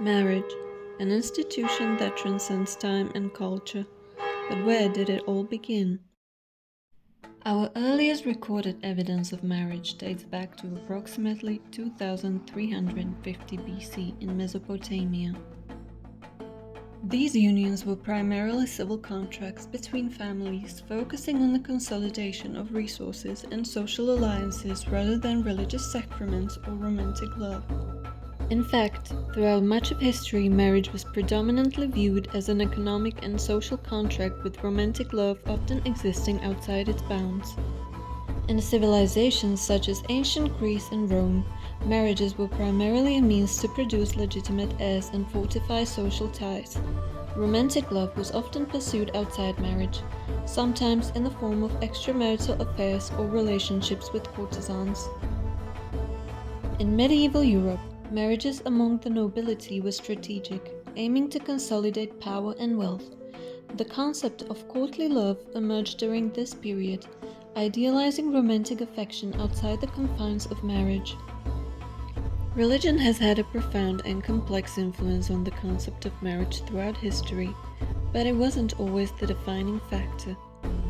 Marriage, an institution that transcends time and culture. But where did it all begin? Our earliest recorded evidence of marriage dates back to approximately 2350 BC in Mesopotamia. These unions were primarily civil contracts between families, focusing on the consolidation of resources and social alliances rather than religious sacraments or romantic love. In fact, throughout much of history, marriage was predominantly viewed as an economic and social contract, with romantic love often existing outside its bounds. In civilizations such as ancient Greece and Rome, marriages were primarily a means to produce legitimate heirs and fortify social ties. Romantic love was often pursued outside marriage, sometimes in the form of extramarital affairs or relationships with courtesans. In medieval Europe, marriages among the nobility were strategic, aiming to consolidate power and wealth. The concept of courtly love emerged during this period, idealizing romantic affection outside the confines of marriage. Religion has had a profound and complex influence on the concept of marriage throughout history, but it wasn't always the defining factor.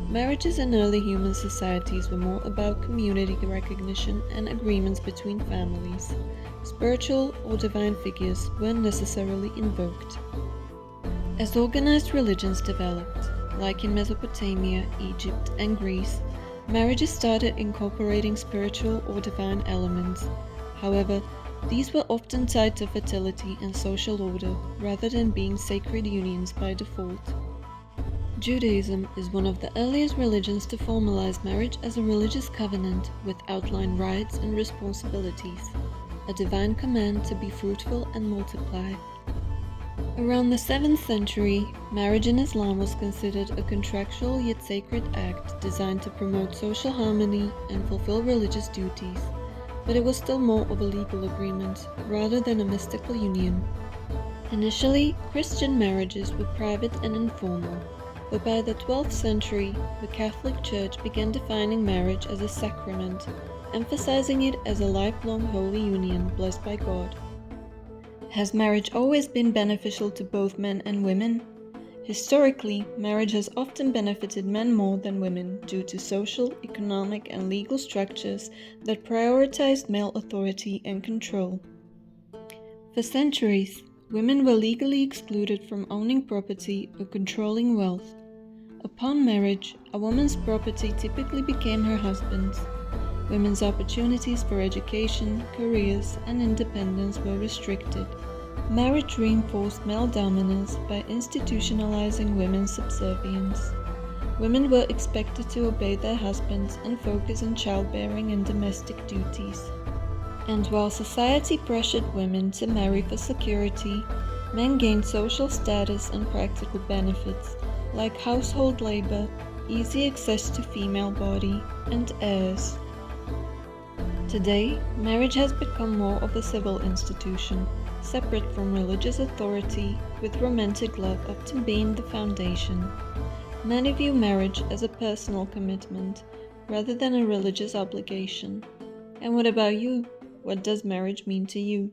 Marriages in early human societies were more about community recognition and agreements between families. Spiritual or divine figures weren't necessarily invoked. As organized religions developed, like in Mesopotamia, Egypt, and Greece, marriages started incorporating spiritual or divine elements. However, these were often tied to fertility and social order rather than being sacred unions by default. Judaism is one of the earliest religions to formalize marriage as a religious covenant with outlined rights and responsibilities, a divine command to be fruitful and multiply. Around the 7th century, marriage in Islam was considered a contractual yet sacred act designed to promote social harmony and fulfill religious duties, but it was still more of a legal agreement rather than a mystical union. Initially, Christian marriages were private and informal, but by the 12th century, the Catholic Church began defining marriage as a sacrament, emphasizing it as a lifelong holy union blessed by God. Has marriage always been beneficial to both men and women? Historically, marriage has often benefited men more than women due to social, economic, and legal structures that prioritized male authority and control. For centuries, women were legally excluded from owning property or controlling wealth. Upon marriage, a woman's property typically became her husband's. Women's opportunities for education, careers, and independence were restricted. Marriage reinforced male dominance by institutionalizing women's subservience. Women were expected to obey their husbands and focus on childbearing and domestic duties. And while society pressured women to marry for security, men gained social status and practical benefits, like household labor, easy access to female body, and heirs. Today, marriage has become more of a civil institution, separate from religious authority, with romantic love often being the foundation. Many view marriage as a personal commitment, rather than a religious obligation. And what about you? What does marriage mean to you?